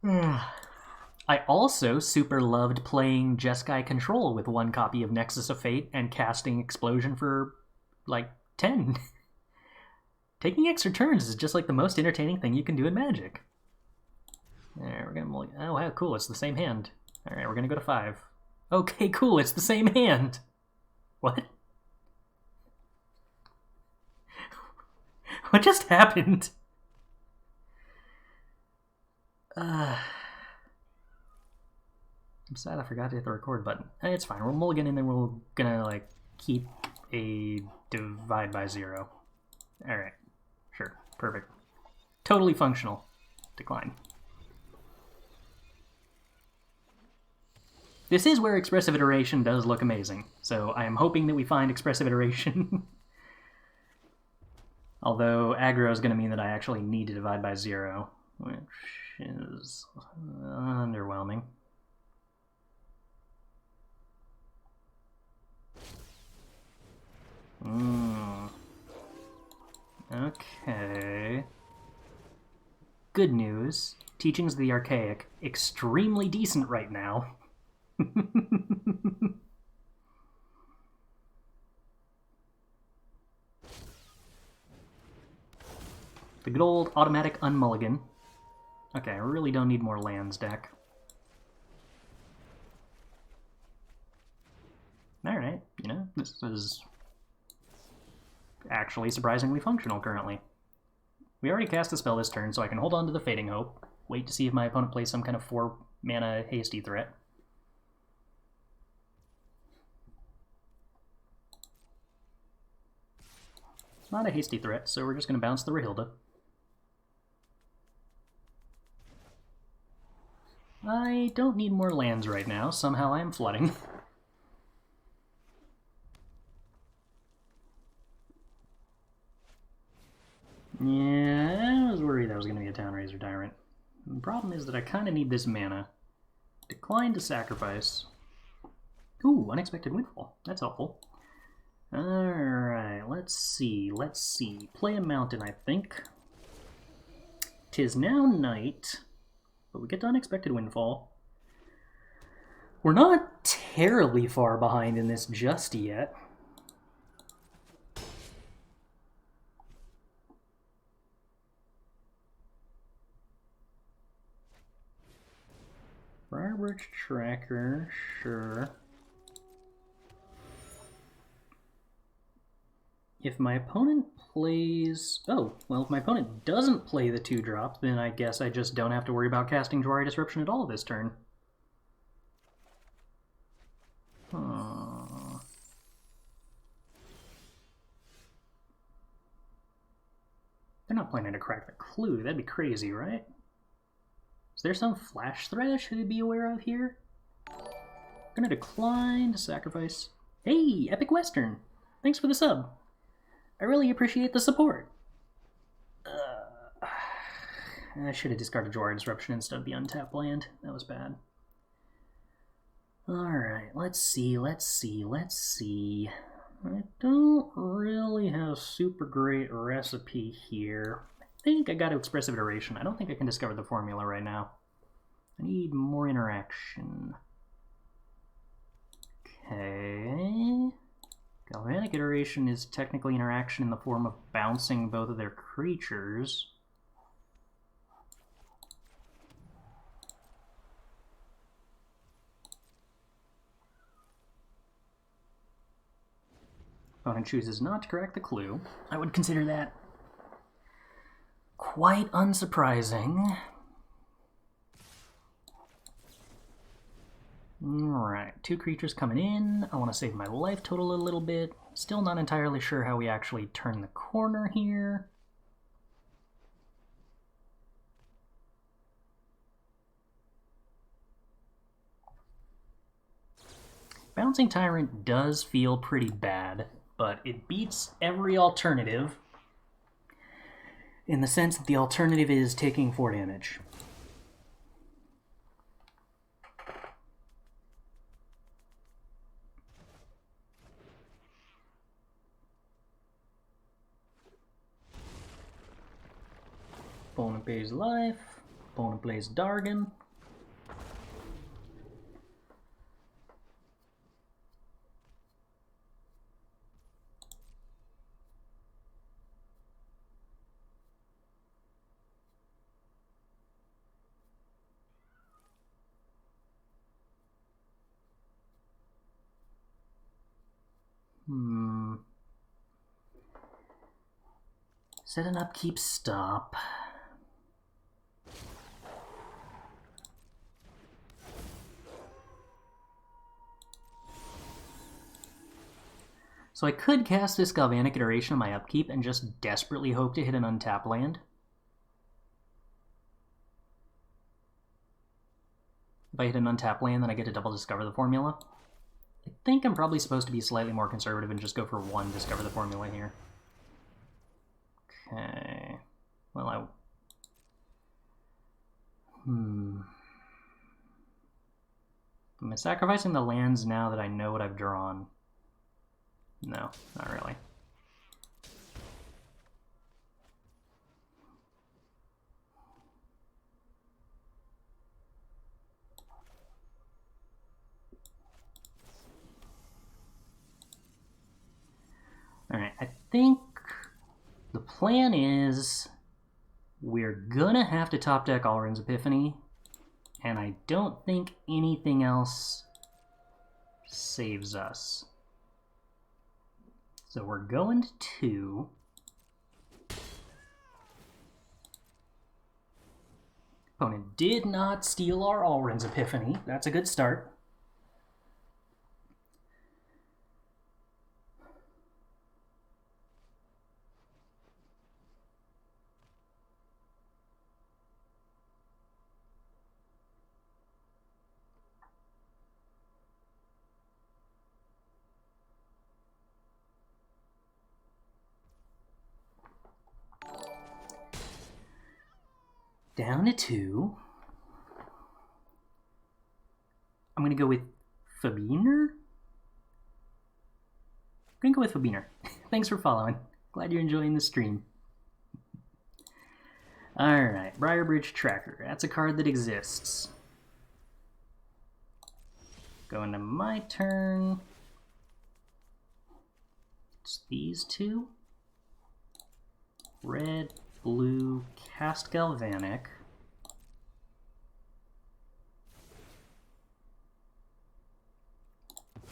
I also super loved playing Jeskai Control with one copy of Nexus of Fate and casting Explosion for, like, 10. Taking extra turns is just like the most entertaining thing you can do in Magic. There, we're gonna... Oh, wow, cool, it's the same hand. Alright, we're gonna go to 5. Okay, cool, it's the same hand. What? What just happened? I'm sad I forgot to hit the record button. It's fine, we're mulligan and then we're gonna, like, keep a divide by 0. Alright, sure, perfect. Totally functional. Decline. This is where Expressive Iteration does look amazing, so I am hoping that we find Expressive Iteration. Although aggro is going to mean that I actually need to divide by 0, which is underwhelming. Okay. Good news. Teachings of the Archaic, extremely decent right now. The good old automatic unmulligan. Okay, I really don't need more lands deck. Alright, you know, this is actually surprisingly functional currently. We already cast a spell this turn, so I can hold on to the Fading Hope, wait to see if my opponent plays some kind of 4-mana hasty threat. It's not a hasty threat, so we're just going to bounce the Rahilda. I don't need more lands right now. Somehow I am flooding. Yeah, I was worried that was going to be a Townraiser Tyrant. The problem is that I kind of need this mana. Decline to sacrifice. Ooh, Unexpected Windfall. That's helpful. Alright, let's see. Play a mountain, I think. 'Tis now night, but we get to Unexpected Windfall. We're not terribly far behind in this just yet. Briarbirch Tracker, sure. If my opponent plays... Oh, well, if my opponent doesn't play the 2-drop, then I guess I just don't have to worry about casting Jwari Disruption at all this turn. Huh. They're not planning to crack the clue. That'd be crazy, right? Is there some Flash Thresh to be aware of here? I'm gonna decline to sacrifice. Hey, Epic Western! Thanks for the sub. I really appreciate the support. I should have discarded Jwari Disruption instead of the untapped land. That was bad. Alright, let's see. I don't really have a super great recipe here. I think I got to Expressive Iteration. I don't think I can discover the formula right now. I need more interaction. Okay. Galvanic Iteration is technically interaction in the form of bouncing both of their creatures. Opponent chooses not to correct the clue. I would consider that quite unsurprising. Alright, 2 creatures coming in. I want to save my life total a little bit. Still not entirely sure how we actually turn the corner here. Bouncing Tyrant does feel pretty bad, but it beats every alternative in the sense that the alternative is taking 4 damage. Opponent pays life. Opponent plays Dargon. Set an upkeep stop. So I could cast this Galvanic Iteration on my upkeep and just desperately hope to hit an untapped land. If I hit an untapped land, then I get to double Discover the Formula. I think I'm probably supposed to be slightly more conservative and just go for one Discover the Formula here. Okay. Well, Am I sacrificing the lands now that I know what I've drawn? No, not really. Alright, I think the plan is we're gonna have to top deck A-Alrund's Epiphany, and I don't think anything else saves us. So we're going to 2. Opponent did not steal our A-Alrund's Epiphany. That's a good start. Down to 2. I'm going to go with Fabiner. I'm going to go with Fabiner. Thanks for following. Glad you're enjoying the stream. Alright, Briarbridge Tracker. That's a card that exists. Going to my turn. It's these two. Red, blue, cast Galvanic.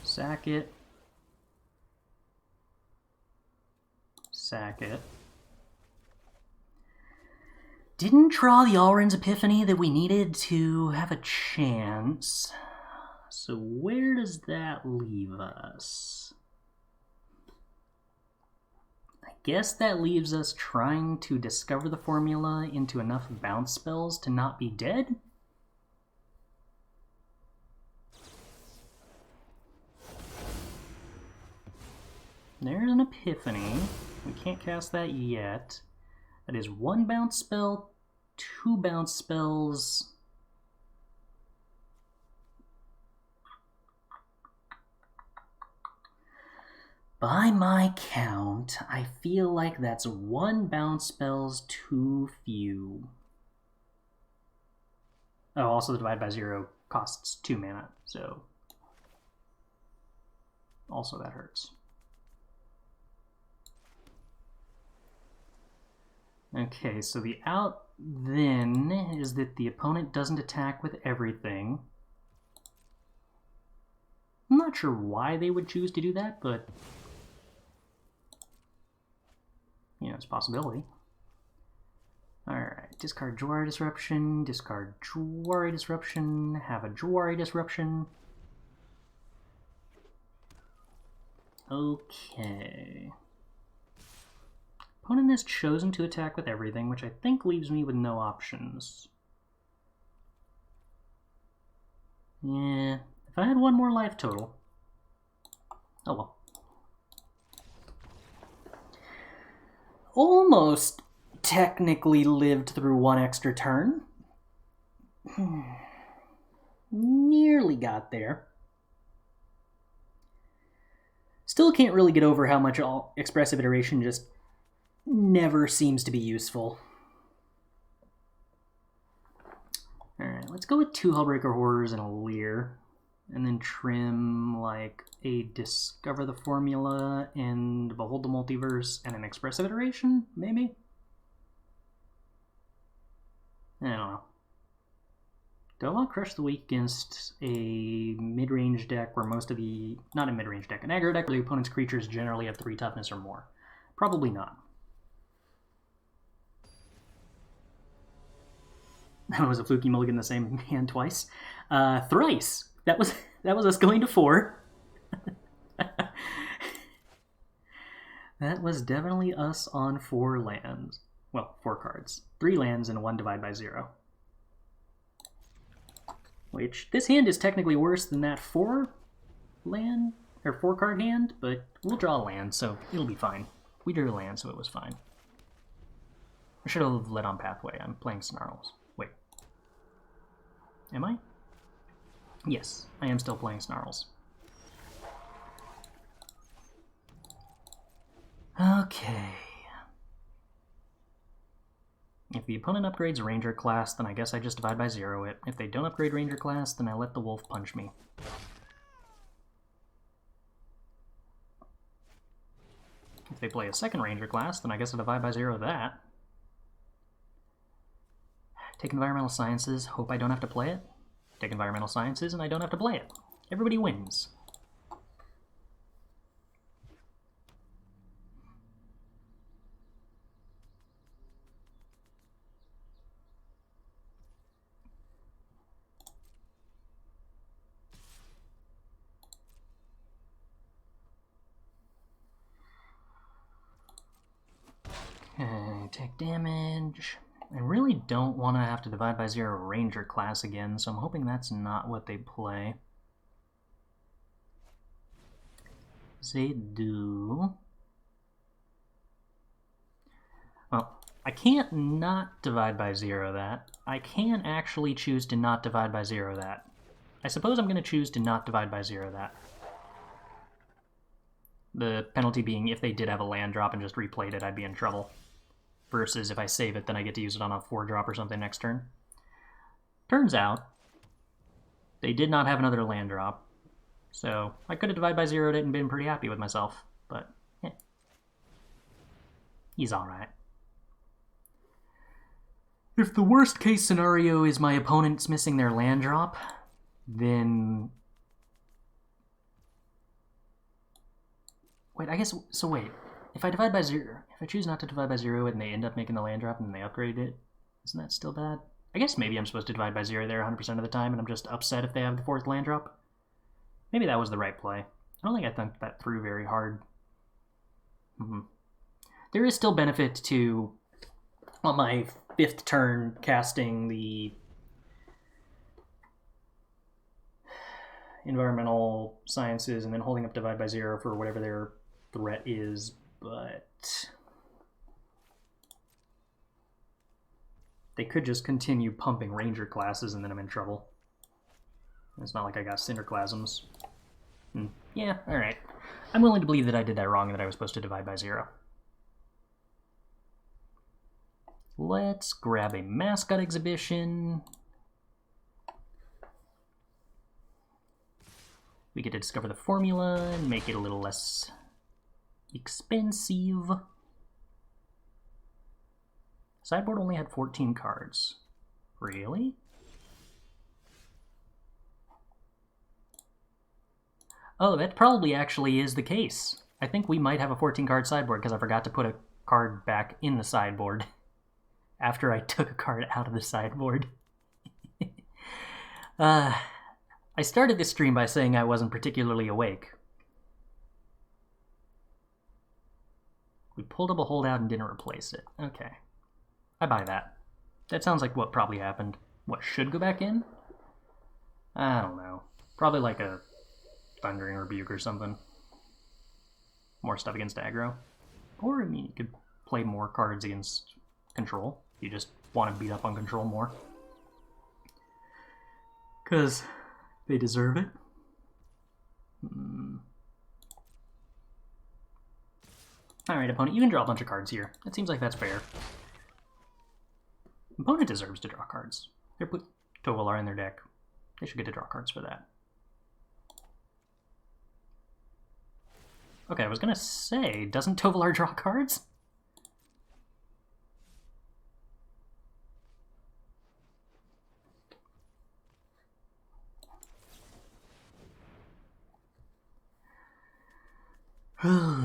Sack it. Sack it. Didn't draw the A-Alrund's Epiphany that we needed to have a chance. So where does that leave us? I guess that leaves us trying to discover the formula into enough bounce spells to not be dead? There's an Epiphany. We can't cast that yet. That is 1 bounce spell, 2 bounce spells. By my count, I feel like that's 1 bounce spells too few. Oh, also the divide by 0 costs 2 mana, so also that hurts. Okay, so the out then is that the opponent doesn't attack with everything. I'm not sure why they would choose to do that, but you know, it's a possibility. Alright, discard Jwari Disruption, discard Jwari Disruption, have a Jwari Disruption. Okay. Opponent has chosen to attack with everything, which I think leaves me with no options. Yeah, if I had 1 more life total. Oh well. Almost technically lived through 1 extra turn. Nearly got there. Still can't really get over how much Expressive Iteration just never seems to be useful. let's go with 2 Hullbreaker Horrors and a Lier. And then trim like a Discover the Formula and Behold the Multiverse and an Expressive Iteration, maybe? I don't know. Do I want to Crush the Weak against a mid-range deck where most of the... Not a mid-range deck, an aggro deck where the opponent's creatures generally have 3 toughness or more? Probably not. That was a fluky mulligan the same hand twice. Thrice! That was us going to 4. That was definitely us on 4 lands. Well, 4 cards. 3 lands and 1 divide by 0. Which, this hand is technically worse than that 4 land, or 4 card hand, but we'll draw a land, so it'll be fine. We drew a land, so it was fine. I should have led on Pathway. I'm playing Snarls. Wait. Am I? Yes, I am still playing Snarls. Okay. If the opponent upgrades Ranger class, then I guess I just divide by 0 it. If they don't upgrade Ranger class, then I let the wolf punch me. If they play a second Ranger class, then I guess I divide by 0 that. Take Environmental Sciences, hope I don't have to play it. Take Environmental Sciences, and I don't have to play it. Everybody wins. Okay, take damage. I really don't want to have to divide by 0 Ranger class again, so I'm hoping that's not what they play. They do. Well, I can't not divide by 0 that. I can actually choose to not divide by 0 that. I suppose I'm going to choose to not divide by 0 that. The penalty being if they did have a land drop and just replayed it, I'd be in trouble. Versus if I save it, then I get to use it on a 4-drop or something next turn. Turns out, they did not have another land drop. So I could have divided by 0'd it and been pretty happy with myself. But, he's alright. If the worst case scenario is my opponent's missing their land drop, then... Wait, I guess... So wait. If I divide by 0... If I choose not to divide by 0 and they end up making the land drop and then they upgrade it, isn't that still bad? I guess maybe I'm supposed to divide by 0 there 100% of the time and I'm just upset if they have the 4th land drop. Maybe that was the right play. I don't think I thought that through very hard. There is still benefit to, on my 5th turn, casting the Environmental Sciences and then holding up divide by 0 for whatever their threat is, but they could just continue pumping Ranger classes and then I'm in trouble. It's not like I got Cinderclasms. Yeah, alright. I'm willing to believe that I did that wrong and that I was supposed to divide by 0. Let's grab a Mascot Exhibition. We get to discover the formula and make it a little less expensive. Sideboard only had 14 cards. Really? Oh, that probably actually is the case. I think we might have a 14-card sideboard because I forgot to put a card back in the sideboard after I took a card out of the sideboard. I started this stream by saying I wasn't particularly awake. We pulled up a holdout and didn't replace it. Okay. I buy that. That sounds like what probably happened. What, should go back in? I don't know. Probably like a Thundering Rebuke or something. More stuff against aggro. Or, I mean, you could play more cards against control. You just want to beat up on control more. Because they deserve it. Alright, opponent, you can draw a bunch of cards here. It seems like that's fair. Opponent deserves to draw cards. Tovolar in their deck. They should get to draw cards for that. Okay, I was gonna say, doesn't Tovolar draw cards?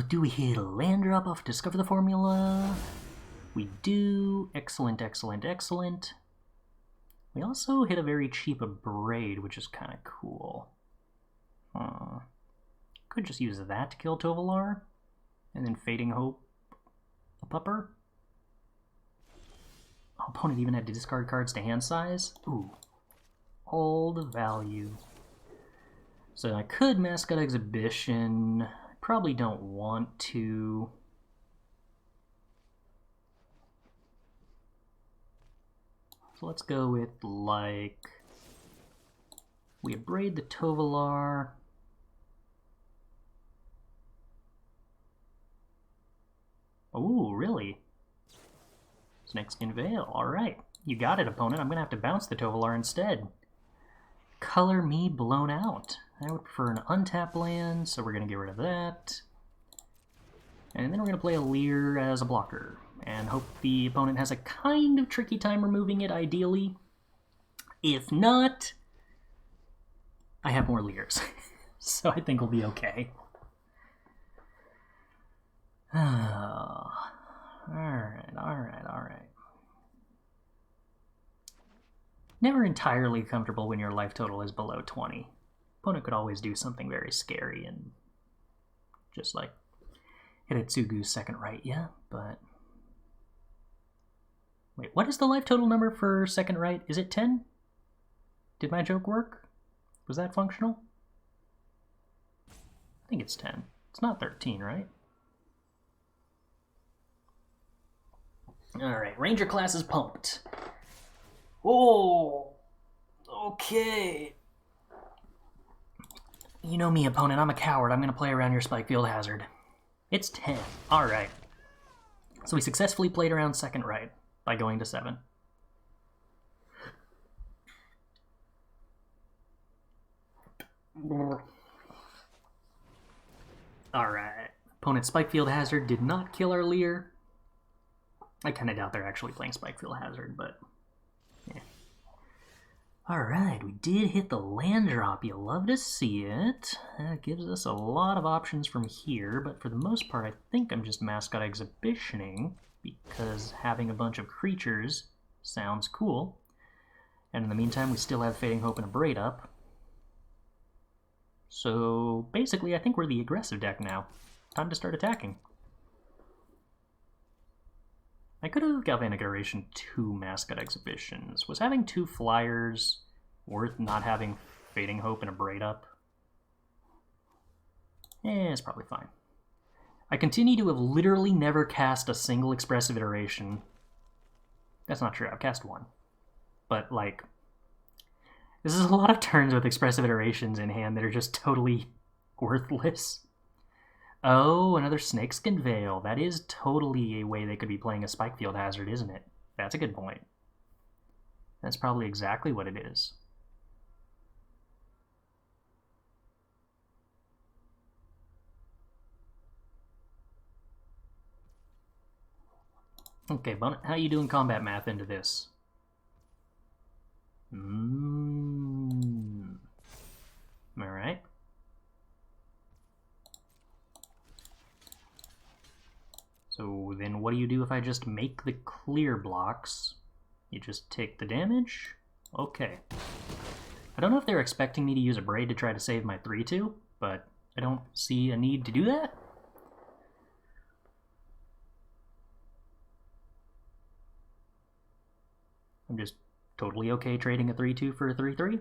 Do we hit a land drop off Discover the Formula? We do. Excellent, excellent, excellent. We also hit a very cheap Abrade, which is kind of cool. Could just use that to kill Tovolar, and then Fading Hope a pupper. Opponent even had to discard cards to hand size. Ooh. All the value. So I could Mascot Exhibition. I probably don't want to. So let's go with, like, we Abrade the Tovolar. Ooh, really? Snakeskin Veil. Alright. You got it, opponent. I'm going to have to bounce the Tovolar instead. Color me blown out. I would prefer an untap land, so we're going to get rid of that. And then we're going to play a Lier as a blocker, and hope the opponent has a kind of tricky time removing it, ideally. If not, I have more Liers, so I think we'll be okay. Alright. Never entirely comfortable when your life total is below 20. Opponent could always do something very scary and just like hit Hitotsugu's second right, yeah, but... Wait, what is the life total number for second right? Is it 10? Did my joke work? Was that functional? I think it's 10. It's not 13, right? Alright, Ranger class is pumped. Oh, okay. You know me, opponent, I'm a coward. I'm going to play around your Spikefield Hazard. It's 10. Alright. So we successfully played around second right by going to 7. Alright. Opponent Spikefield Hazard did not kill our Lier. I kind of doubt they're actually playing Spikefield Hazard, but yeah. Alright, we did hit the land drop. You love to see it. That gives us a lot of options from here, but for the most part, I think I'm just Mascot Exhibitioning, because having a bunch of creatures sounds cool. And in the meantime, we still have Fading Hope and Abrade up. So basically, I think we're the aggressive deck now. Time to start attacking. I could have Galvanic Iteration 2 Mascot Exhibitions. Was having 2 flyers worth not having Fading Hope and Abrade up? It's probably fine. I continue to have literally never cast a single Expressive Iteration. That's not true, I've cast 1. But, like, this is a lot of turns with Expressive Iterations in hand that are just totally worthless. Oh, another Snakeskin Veil. That is totally a way they could be playing a Spikefield Hazard, isn't it? That's a good point. That's probably exactly what it is. Okay, Bonnet, how you doing combat math into this? Alright. So then what do you do if I just make the clear blocks? You just take the damage? Okay. I don't know if they're expecting me to use Abrade to try to save my 3-2, but I don't see a need to do that. I'm just totally okay trading a 3-2 for a 3-3.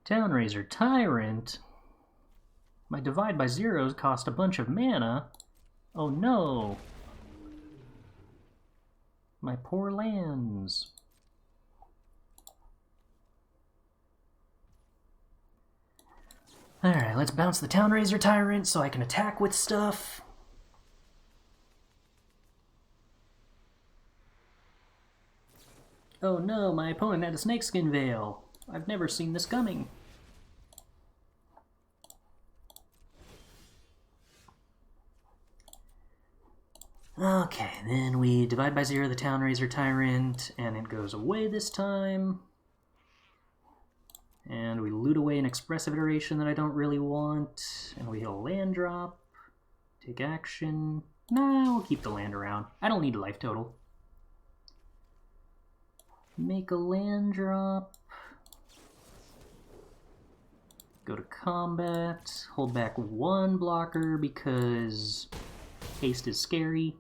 Townraiser Tyrant. My Divide by Zeros cost a bunch of mana. Oh no! My poor lands. Alright, let's bounce the Townraiser Tyrant so I can attack with stuff. Oh no, my opponent had a Snakeskin Veil. I've never seen this coming. Okay, then we divide by 0 the Townraiser Tyrant, and it goes away this time. And we loot away an Expressive Iteration that I don't really want. And we hit a land drop. Take action. Nah, we'll keep the land around. I don't need a life total. Make a land drop. Go to combat. Hold back 1 blocker because haste is scary.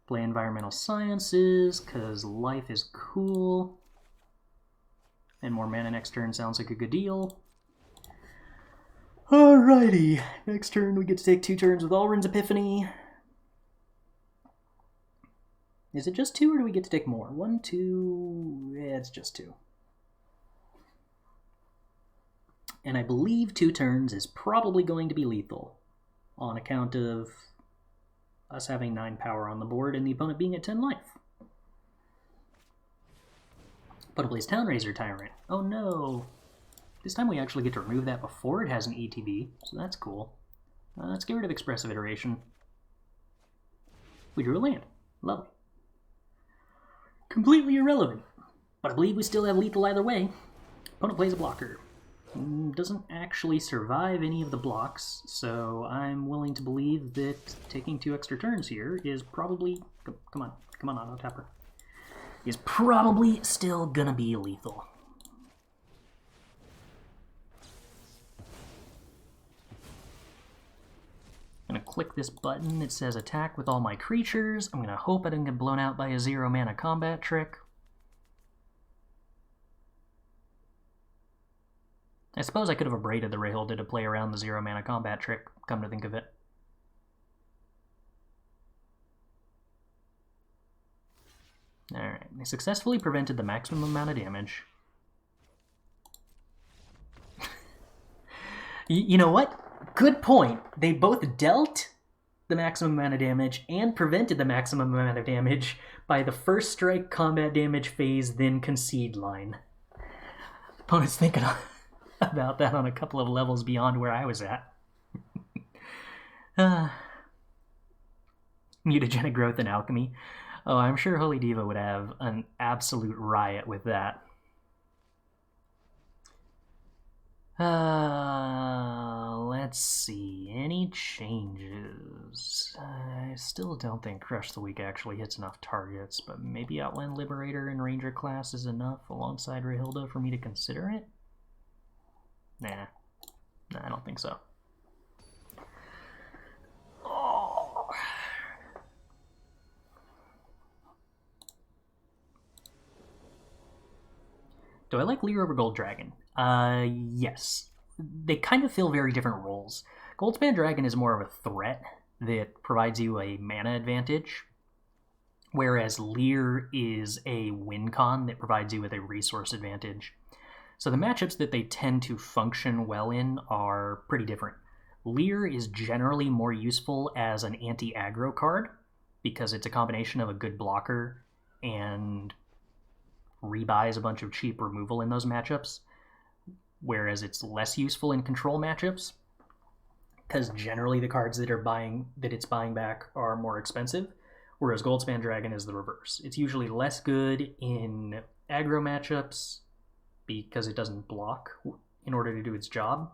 Play Environmental Sciences because life is cool. And more mana next turn sounds like a good deal. Alrighty, next turn we get to take 2 turns with A-Alrund's Epiphany. Is it just 2 or do we get to take more? 1, 2... yeah, it's just 2. And I believe 2 turns is probably going to be lethal on account of us having 9 power on the board and the opponent being at 10 life. Opponent plays Townraiser Tyrant. Oh no! This time we actually get to remove that before it has an ETB, so that's cool. Let's get rid of Expressive Iteration. We drew a land. Lovely. Completely irrelevant, but I believe we still have lethal either way. Opponent plays a blocker. Doesn't actually survive any of the blocks, so I'm willing to believe that taking 2 extra turns here is probably... come on, Auto Tapper. Is probably still gonna be lethal. I'm gonna click this button that says attack with all my creatures. I'm gonna hope I didn't get blown out by a 0 mana combat trick. I suppose I could have abraded the Rayholder to play around the 0 mana combat trick, come to think of it. Alright, they successfully prevented the maximum amount of damage. You know what? Good point. They both dealt the maximum amount of damage and prevented the maximum amount of damage by the first strike combat damage phase, then concede line. Opponent's thinking about that on a couple of levels beyond where I was at. Mutagenic growth in Alchemy. Oh, I'm sure Holy Diva would have an absolute riot with that. Let's see. Any changes? I still don't think Crush the Weak actually hits enough targets, but maybe Outland Liberator in Ranger class is enough alongside Rayhilda for me to consider it? Nah, I don't think so. Oh. Do I like Lier over Gold Dragon? Yes. They kind of fill very different roles. Goldspan Dragon is more of a threat that provides you a mana advantage, whereas Lier is a win con that provides you with a resource advantage. So the matchups that they tend to function well in are pretty different. Lier is generally more useful as an anti-aggro card because it's a combination of a good blocker and rebuys a bunch of cheap removal in those matchups, whereas it's less useful in control matchups because generally the cards that it's buying back are more expensive, whereas Goldspan Dragon is the reverse. It's usually less good in aggro matchups because it doesn't block in order to do its job,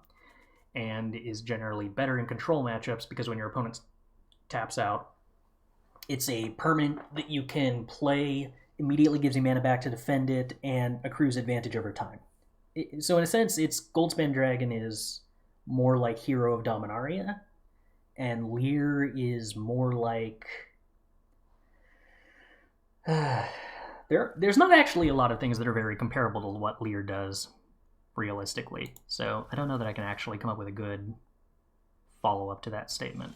and is generally better in control matchups because when your opponent taps out, it's a permanent that you can play, immediately gives you mana back to defend it, and accrues advantage over time. So in a sense, Goldspan Dragon is more like Hero of Dominaria, and Lier is more like There's not actually a lot of things that are very comparable to what Lier does, realistically. So I don't know that I can actually come up with a good follow-up to that statement.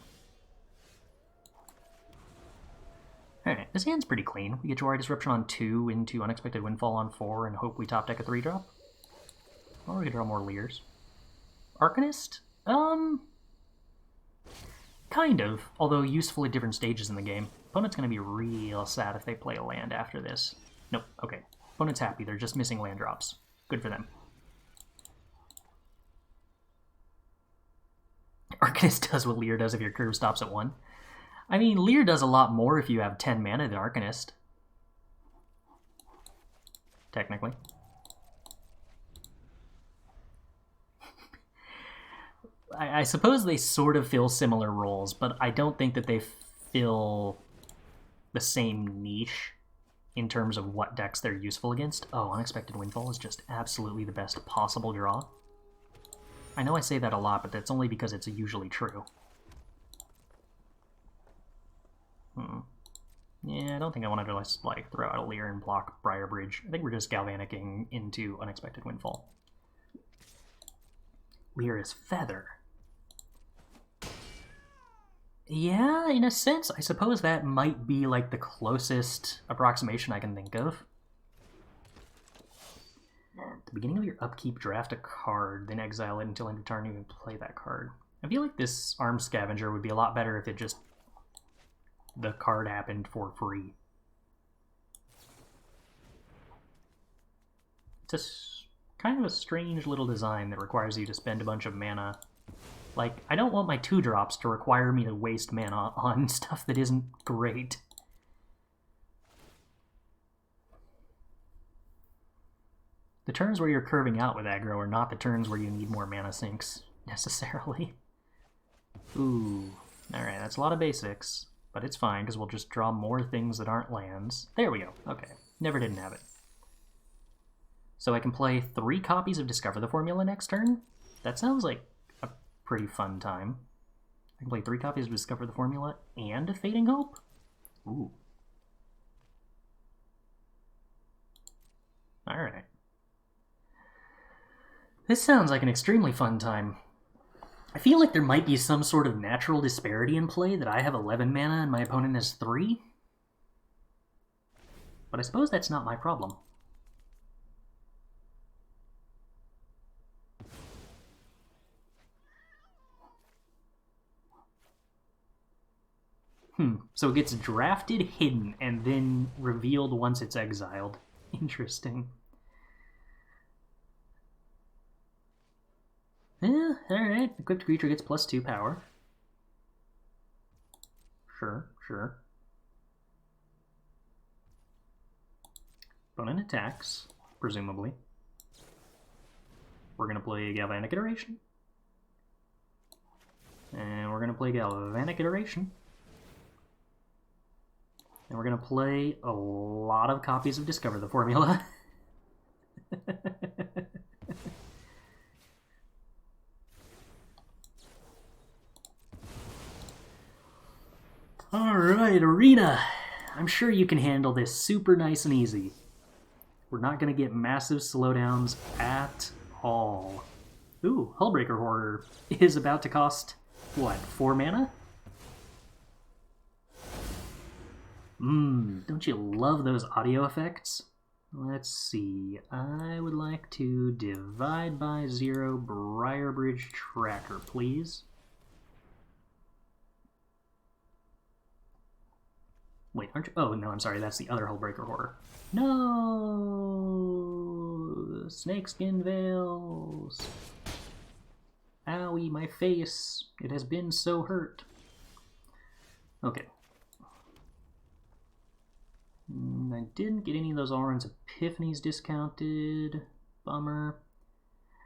Alright, this hand's pretty clean. We get Jwari Disruption on 2 into Unexpected Windfall on 4 and hope we top deck a 3-drop. Or we could draw more Liers. Arcanist? Kind of, although useful at different stages in the game. Opponent's going to be real sad if they play a land after this. Nope, okay. Opponent's happy, they're just missing land drops. Good for them. Arcanist does what Lier does if your curve stops at 1. I mean, Lier does a lot more if you have 10 mana than Arcanist. Technically. I suppose they sort of fill similar roles, but I don't think that they fill the same niche in terms of what decks they're useful against. Oh, Unexpected Windfall is just absolutely the best possible draw. I know I say that a lot, but that's only because it's usually true. Yeah, I don't think I wanted to like throw out a Lier and block Briar Bridge. I think we're just Galvanicing into Unexpected Windfall. Lier is Feather. Yeah, in a sense, I suppose that might be like the closest approximation I can think of. At the beginning of your upkeep, draft a card, then exile it until end of turn you can play that card. I feel like this Armed Scavenger would be a lot better if it just... the card happened for free. It's kind of a strange little design that requires you to spend a bunch of mana. Like, I don't want my 2-drops to require me to waste mana on stuff that isn't great. The turns where you're curving out with aggro are not the turns where you need more mana sinks, necessarily. Ooh. Alright, that's a lot of basics, but it's fine, because we'll just draw more things that aren't lands. There we go. Okay. Never didn't have it. So I can play 3 copies of Discover the Formula next turn? That sounds like a pretty fun time. I can play 3 copies of Discover the Formula and a Fading Hope? Ooh. Alright. This sounds like an extremely fun time. I feel like there might be some sort of natural disparity in play that I have 11 mana and my opponent has 3. But I suppose that's not my problem. So it gets drafted, hidden, and then revealed once it's exiled. Interesting. Yeah, alright. Equipped creature gets +2 power. Sure, sure. Opponent attacks, presumably. We're going to play Galvanic Iteration. And we're going to play Galvanic Iteration. And we're going to play a lot of copies of Discover the Formula. Alright, Arena! I'm sure you can handle this super nice and easy. We're not going to get massive slowdowns at all. Ooh, Hullbreaker Horror is about to cost, what, 4 mana? Don't you love those audio effects? Let's see. I would like to divide by 0 Briarbridge Tracker, please. Wait, aren't you? Oh, no, I'm sorry. That's the other Hullbreaker Horror. No! Snakeskin Veils! Owie, my face. It has been so hurt. Okay. I didn't get any of those A-Alrund's Epiphanies discounted. Bummer.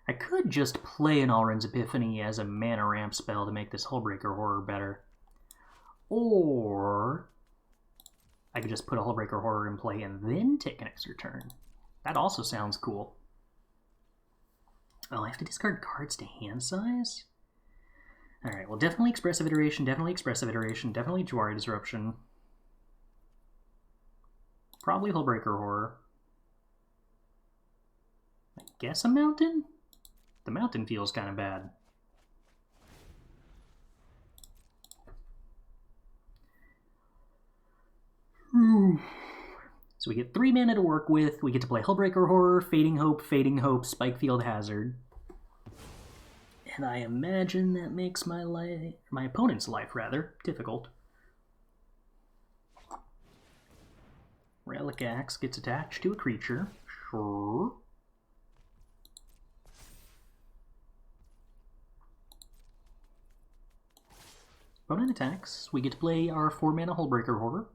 I could just play an A-Alrund's Epiphany as a mana ramp spell to make this Hullbreaker Horror better. Or I could just put a Hullbreaker Horror in play and then take an extra turn. That also sounds cool. Oh, I have to discard cards to hand size? Alright, well, definitely Expressive Iteration, definitely Expressive Iteration, definitely Jwari Disruption. Probably Hullbreaker Horror. I guess a mountain? The mountain feels kind of bad. So we get 3 mana to work with. We get to play Hullbreaker Horror, Fading Hope, Spikefield Hazard. And I imagine that makes my opponent's life, rather, difficult. Relic Axe gets attached to a creature. Sure. Opponent attacks. We get to play our 4 mana Hullbreaker Horror.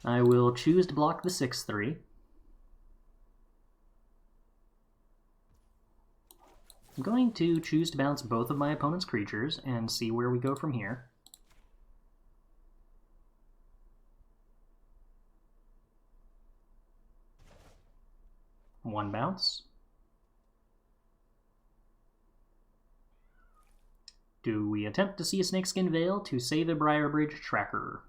I will choose to block the 6/3. I'm going to choose to bounce both of my opponent's creatures and see where we go from here. One bounce. Do we attempt to see a Snakeskin Veil to save a Briarbridge Tracker?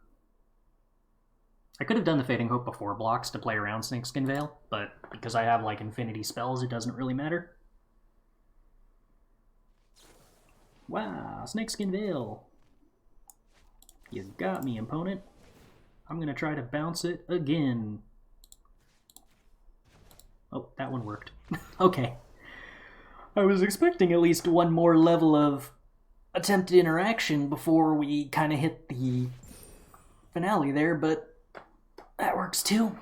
I could have done the Fading Hope before blocks to play around Snakeskin Veil, but because I have like infinity spells, it doesn't really matter. Wow, Snakeskin Veil. You got me, opponent. I'm gonna try to bounce it again. Oh, that one worked. Okay. I was expecting at least one more level of attempted interaction before we kind of hit the finale there, but that works too.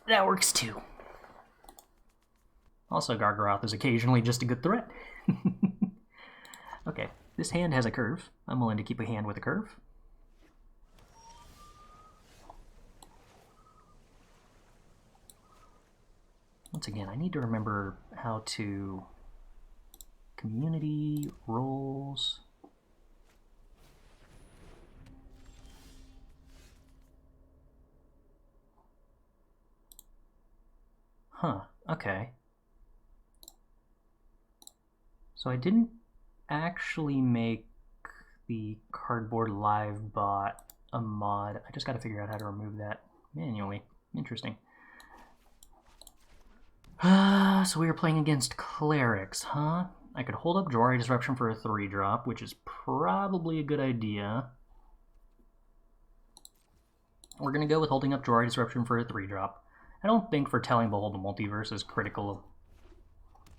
That works too. Also, Gargaroth is occasionally just a good threat. Okay, this hand has a curve. I'm willing to keep a hand with a curve. Once again, I need to remember how to... Community, roles... Huh, okay. So I didn't actually make the Cardboard Live bot a mod. I just gotta figure out how to remove that manually. Interesting. So we were playing against Clerics, huh? I could hold up Jwari Disruption for a 3-drop, which is probably a good idea. We're gonna go with holding up Jwari Disruption for a 3-drop. I don't think foretelling Behold the Multiverse is critical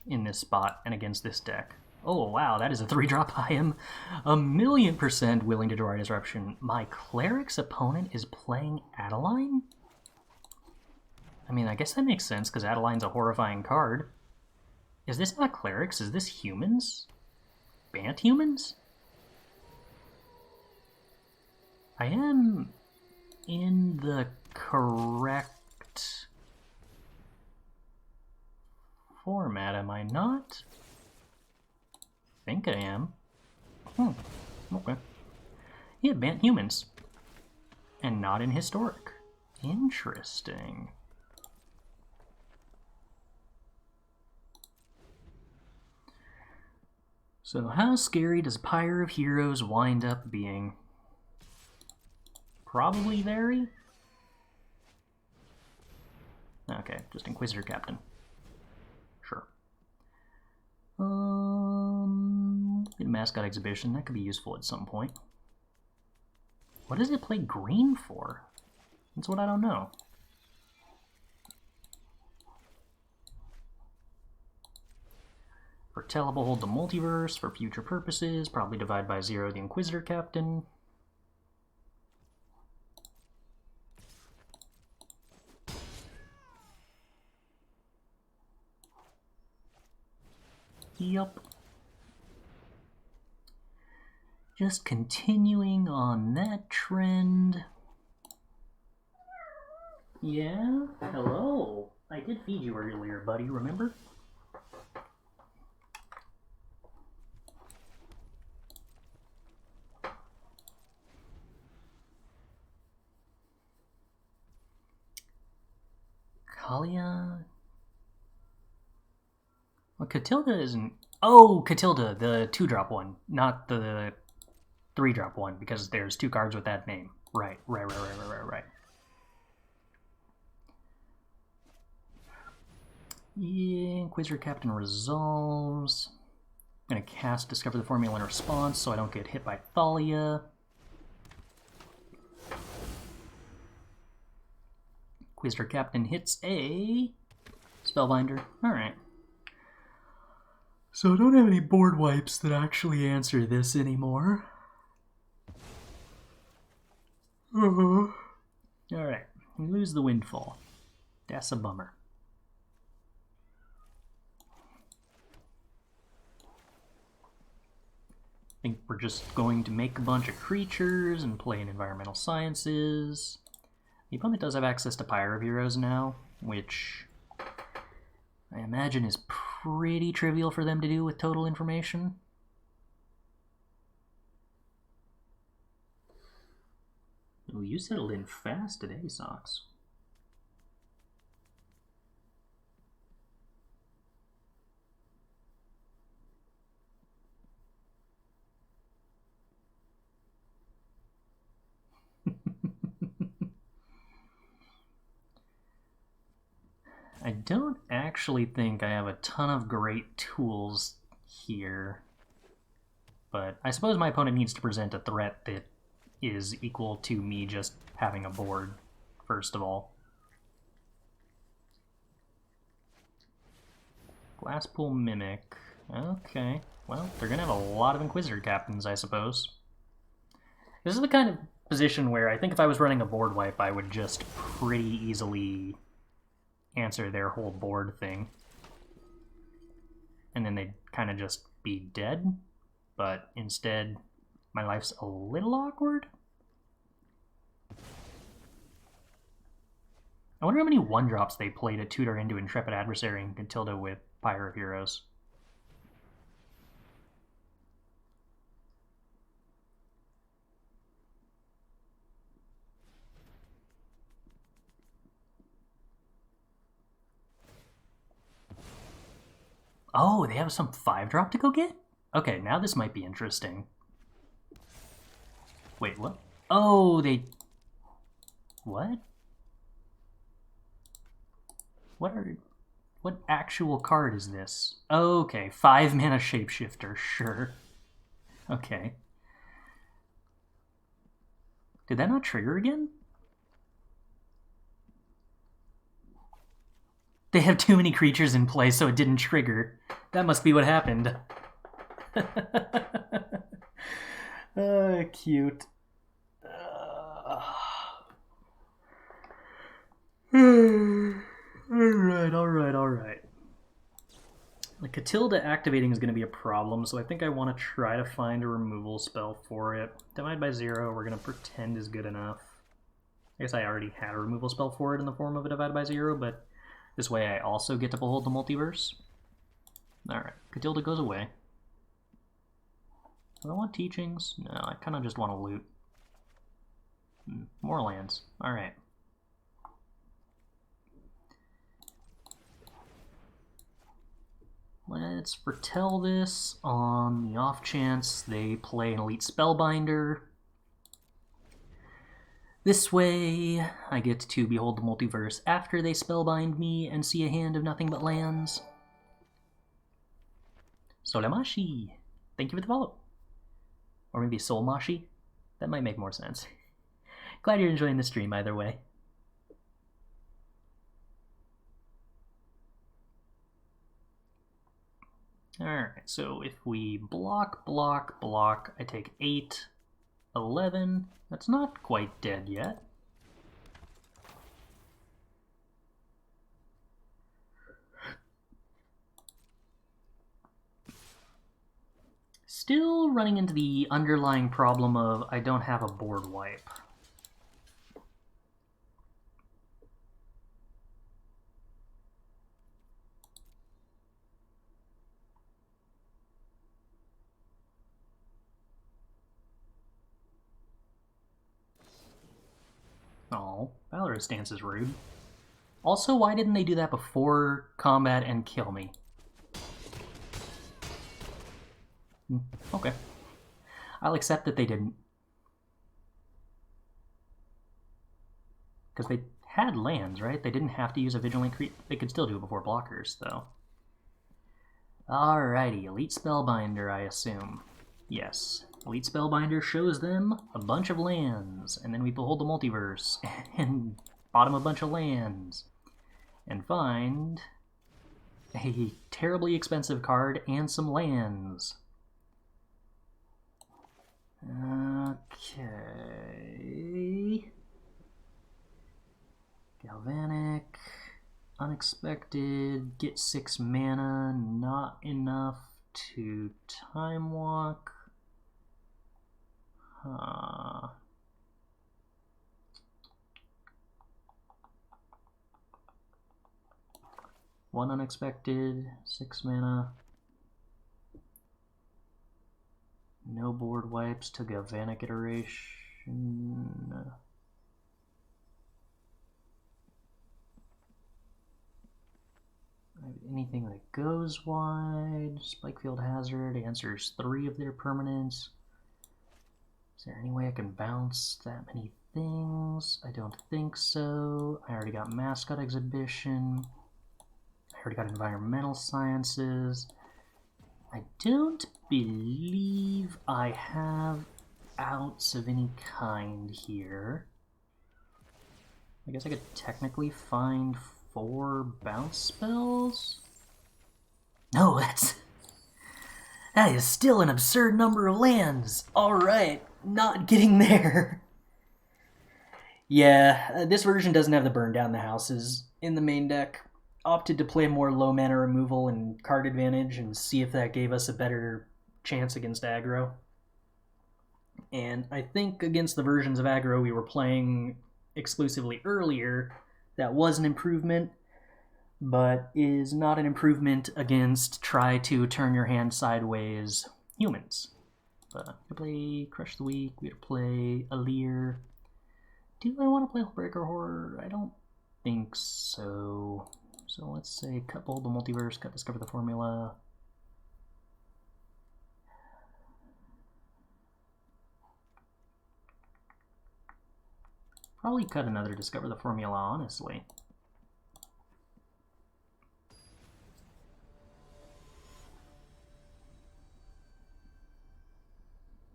in this spot and against this deck. Oh wow, that is a 3-drop. I am 1,000,000% willing to Jwari Disruption. My Cleric's opponent is playing Adeline? I mean, I guess that makes sense, because Adeline's a horrifying card. Is this not Clerics? Is this humans? Bant humans? I am in the correct format, am I not? I think I am. Okay. Yeah, Bant humans. And not in Historic. Interesting. So how scary does Pyre of Heroes wind up being? Probably very? Okay, just Inquisitor Captain. Sure. Mascot Exhibition, that could be useful at some point. What does it play green for? That's what I don't know. Foretell Behold the Multiverse for future purposes, probably divide by 0 the Inquisitor Captain. Yup. Just continuing on that trend. Yeah? Hello. I did feed you earlier, buddy, remember? Kalia? Well, Catilda isn't Oh, Catilda, the 2-drop one, not the 3-drop one, because there's 2 cards with that name. Right. Yeah, Inquisitor Captain resolves. I'm going to cast Discover the Formula in response so I don't get hit by Thalia. Inquisitor Captain hits a Spellbinder. Alright. So I don't have any board wipes that actually answer this anymore. Alright, we lose the Windfall. That's a bummer. I think we're just going to make a bunch of creatures and play in Environmental Sciences. The opponent does have access to Pyre of Heroes now, which I imagine is pretty trivial for them to do with Total Information. Ooh, you settled in fast today, Socks. I don't actually think I have a ton of great tools here, but I suppose my opponent needs to present a threat that is equal to me just having a board, first of all. Glasspool Mimic. Okay, well, they're going to have a lot of Inquisitor Captains, I suppose. This is the kind of position where I think if I was running a board wipe, I would just pretty easily answer their whole board thing. And then they'd kind of just be dead. But instead, my life's a little awkward. I wonder how many 1-drops they play to tutor into Intrepid Adversary and Catilda with Pyre of Heroes. Oh, they have some 5-drop to go get? Okay, now this might be interesting. Wait, what? Oh, they... What? What actual card is this? Okay, 5-mana Shapeshifter, sure. Okay. Did that not trigger again? They have too many creatures in play, so it didn't trigger. That must be what happened. Cute. Alright. The Catilda activating is going to be a problem, so I think I want to try to find a removal spell for it. Divide by 0, we're going to pretend is good enough. I guess I already had a removal spell for it in the form of a Divide by 0, but this way I also get to Behold the Multiverse. Alright, Catilda goes away. Do I want Teachings? No, I kind of just want to loot. More lands. Alright. Let's foretell this on the off chance they play an Elite Spellbinder. This way, I get to Behold the Multiverse after they spellbind me and see a hand of nothing but lands. Solemashi! Thank you for the follow. Or maybe Solmashi? That might make more sense. Glad you're enjoying the stream either way. Alright, so if we block, I take 8, 11. That's not quite dead yet. Still running into the underlying problem of I don't have a board wipe. Oh, Valorous Stance is rude. Also, why didn't they do that before combat and kill me? Okay. I'll accept that they didn't. Because they had lands, right? They didn't have to use a Vigilant Creep. They could still do it before blockers, though. Alrighty, Elite Spellbinder, I assume. Yes. Elite Spellbinder shows them a bunch of lands, and then we behold the multiverse, and bottom a bunch of lands, and find a terribly expensive card and some lands. Okay. Galvanic, Unexpected, get 6 mana, not enough to Time Walk. Huh. One Unexpected, 6 mana. No board wipes to Galvanic Iteration. Anything that goes wide. Spikefield Hazard answers 3 of their permanents. Is there any way I can bounce that many things? I don't think so. I already got Mascot Exhibition. I already got Environmental Sciences. I don't believe I have outs of any kind here. I guess I could technically find 4 bounce spells? No, that is still an absurd number of lands. Alright, not getting there. Yeah, this version doesn't have the burn down the houses in the main deck. Opted to play more low mana removal and card advantage and see if that gave us a better chance against aggro. And I think against the versions of aggro we were playing exclusively earlier, that was an improvement, but is not an improvement against try to turn your hand sideways humans. But I'm going to play Crush the Weak, we're going to play a Lier. Do I want to play Hullbreaker Horror? I don't think so. So let's say cut Behold the Multiverse, cut Discover the Formula. Probably cut another Discover the Formula, honestly.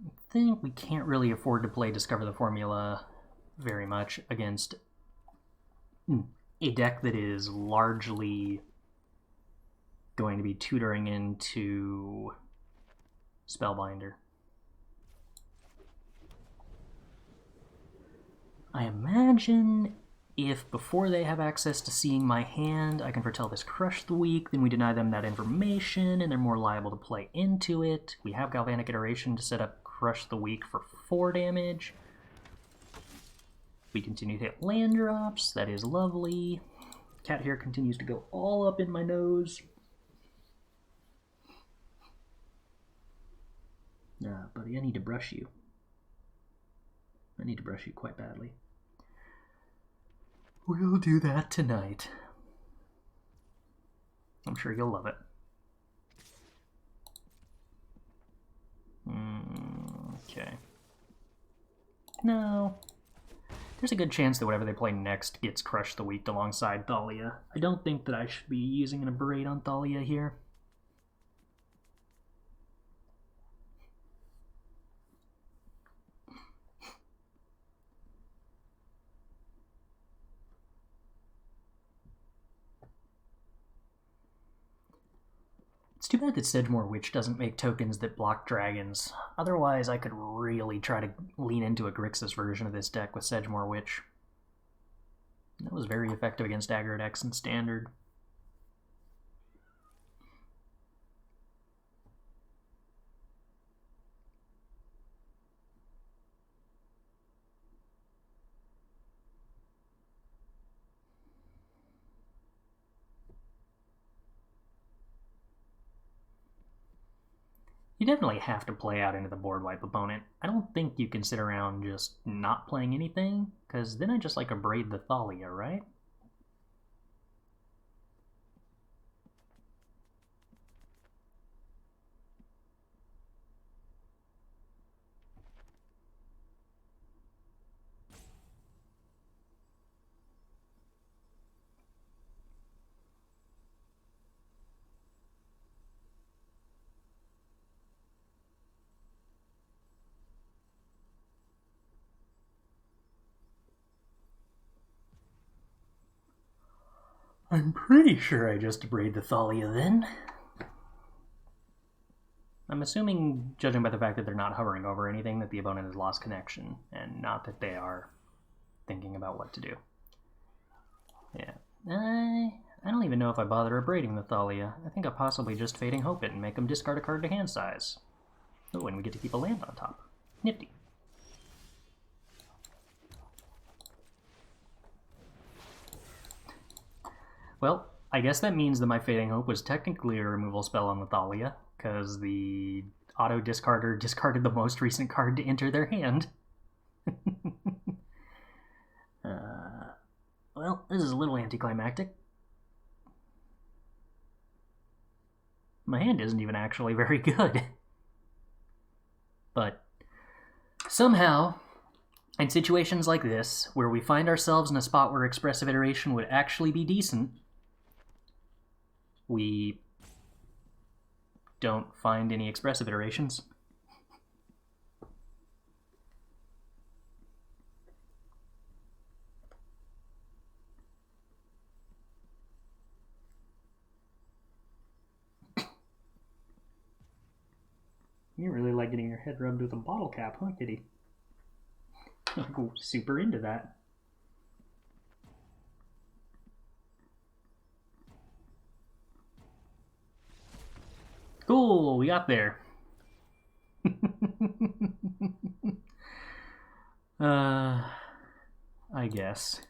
I think we can't really afford to play Discover the Formula very much against a deck that is largely going to be tutoring into Spellbinder. I imagine if before they have access to seeing my hand, I can foretell this Crush the Weak, then we deny them that information and they're more liable to play into it. We have Galvanic Iteration to set up Crush the Weak for 4 damage. We continue to hit land drops, that is lovely. Cat hair continues to go all up in my nose. Buddy, I need to brush you. I need to brush you quite badly. We'll do that tonight. I'm sure you'll love it. Okay. No. There's a good chance that whatever they play next gets Crush the Weak alongside Thalia. I don't think that I should be using an Abrade on Thalia here. It's too bad that Sedgemoor Witch doesn't make tokens that block dragons. Otherwise, I could really try to lean into a Grixis version of this deck with Sedgemoor Witch. That was very effective against aggro decks in Standard. You definitely have to play out into the board wipe opponent. I don't think you can sit around just not playing anything, because then I just like Abrade the Thalia, right? I'm pretty sure I just Abrade the Thalia then. I'm assuming, judging by the fact that they're not hovering over anything, that the opponent has lost connection, and not that they are thinking about what to do. Yeah. I don't even know if I bother abrading the Thalia. I think I'll possibly just Fading Hope it and make them discard a card to hand size. Oh, and we get to keep a land on top. Nifty. Well, I guess that means that my Fading Hope was technically a removal spell on the Thalia, because the auto discarder discarded the most recent card to enter their hand. Well, this is a little anticlimactic. My hand isn't even actually very good. But somehow, in situations like this, where we find ourselves in a spot where Expressive Iteration would actually be decent, we don't find any Expressive Iterations. You really like getting your head rubbed with a bottle cap, huh, Kitty? I'm super into that. Cool, we got there. I guess.